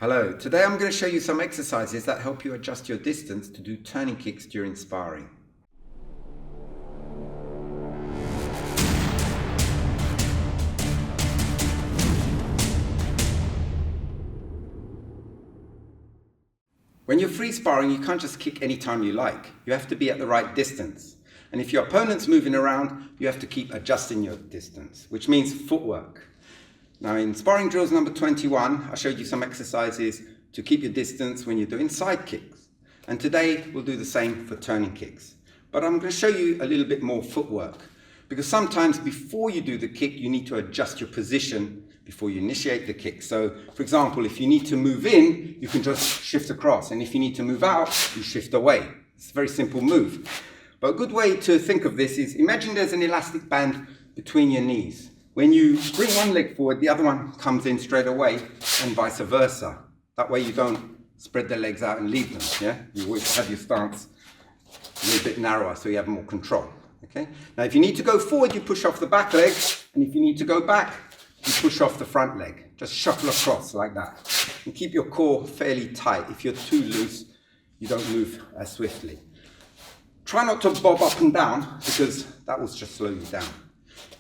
Hello, today I'm going to show you some exercises that help you adjust your distance to do turning kicks during sparring. When you're free sparring, you can't just kick anytime you like. You have to be at the right distance. And if your opponent's moving around, you have to keep adjusting your distance, which means footwork. Now in Sparring Drills number 21, I showed you some exercises to keep your distance when you're doing side kicks. And today we'll do the same for turning kicks. But I'm going to show you a little bit more footwork, because sometimes before you do the kick, you need to adjust your position before you initiate the kick. So for example, if you need to move in, you can just shift across. And if you need to move out, you shift away. It's a very simple move. But a good way to think of this is, imagine there's an elastic band between your knees. When you bring one leg forward, the other one comes in straight away, and vice versa. That way you don't spread the legs out and leave them, yeah? You always have your stance a little bit narrower so you have more control, okay? Now if you need to go forward, you push off the back leg, and if you need to go back, you push off the front leg. Just shuffle across like that. And keep your core fairly tight. If you're too loose, you don't move as swiftly. Try not to bob up and down, because that will just slow you down.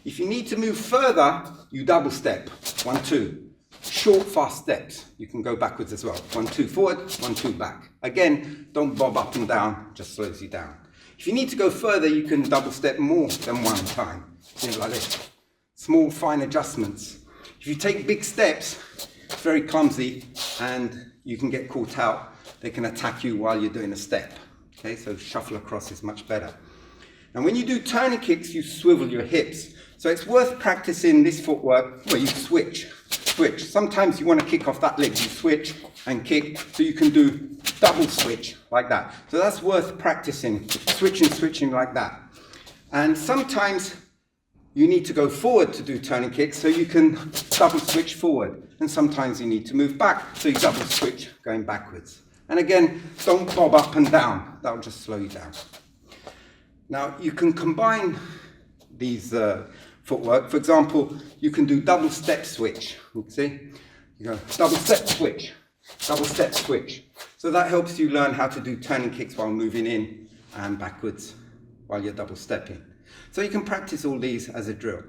If you need to move further, you double step. 1, 2. Short, fast steps. You can go backwards as well. 1, 2 forward, 1, 2 back. Again, don't bob up and down, just slows you down. If you need to go further, you can double step more than one time. Things like this. Small, fine adjustments. If you take big steps, it's very clumsy and you can get caught out. They can attack you while you're doing a step. Okay, so shuffle across is much better. And when you do turning kicks, you swivel your hips. So it's worth practicing this footwork where you switch. Sometimes you want to kick off that leg, you switch and kick, so you can do double switch like that. So that's worth practicing, switching like that. And sometimes you need to go forward to do turning kicks, so you can double switch forward. And sometimes you need to move back, so you double switch going backwards. And again, don't bob up and down, that will just slow you down. Now you can combine these footwork. For example, you can do double step switch. See? You go double step switch, double step switch. So that helps you learn how to do turning kicks while moving in and backwards while you're double stepping. So you can practice all these as a drill.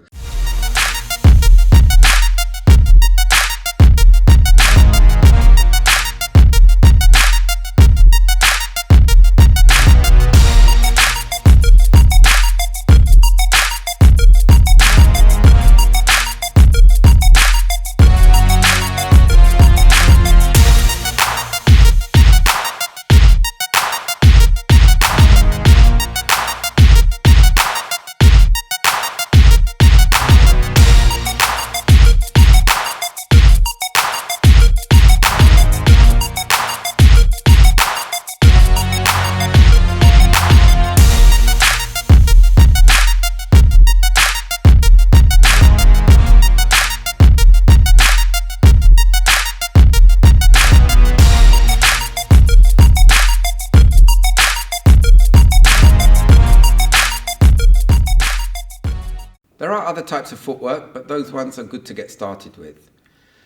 There are other types of footwork, but those ones are good to get started with.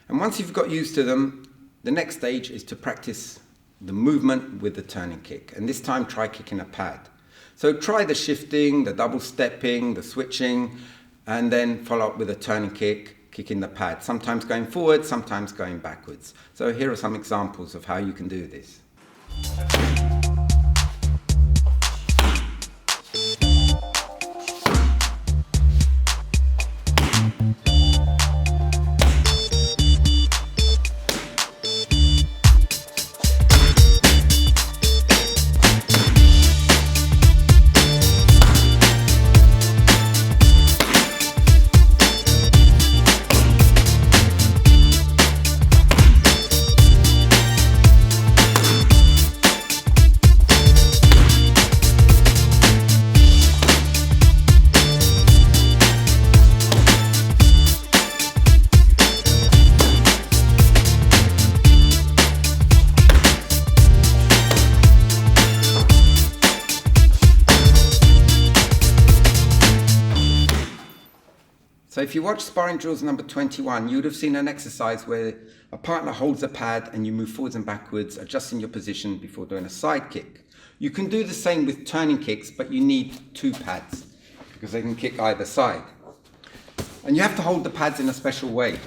And once you've got used to them, the next stage is to practice the movement with the turning kick. And this time try kicking a pad. So try the shifting, the double stepping, the switching, and then follow up with a turning kick, kicking the pad. Sometimes going forward, sometimes going backwards. So here are some examples of how you can do this. So if you watch Sparring Drills number 21, you would have seen an exercise where a partner holds a pad and you move forwards and backwards, adjusting your position before doing a side kick. You can do the same with turning kicks, but you need 2 pads because they can kick either side. And you have to hold the pads in a special way.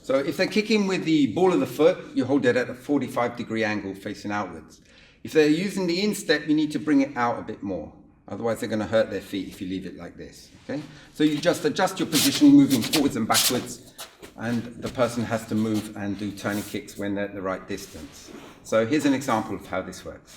So if they're kicking with the ball of the foot, you hold it at a 45-degree angle facing outwards. If they're using the instep, you need to bring it out a bit more. Otherwise, they're going to hurt their feet if you leave it like this. Okay? So you just adjust your position, moving forwards and backwards, and the person has to move and do turning kicks when they're at the right distance. So here's an example of how this works.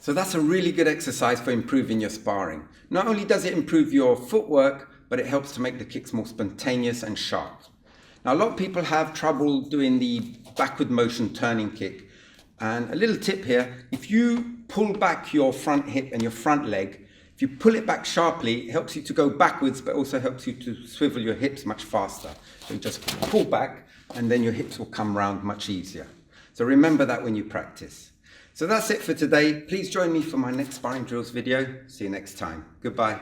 So that's a really good exercise for improving your sparring. Not only does it improve your footwork, but it helps to make the kicks more spontaneous and sharp. Now, a lot of people have trouble doing the backward motion turning kick. And a little tip here, if you pull back your front hip and your front leg, if you pull it back sharply, it helps you to go backwards, but also helps you to swivel your hips much faster. So you just pull back and then your hips will come round much easier. So remember that when you practice. So that's it for today. Please join me for my next Sparring Drills video. See you next time. Goodbye.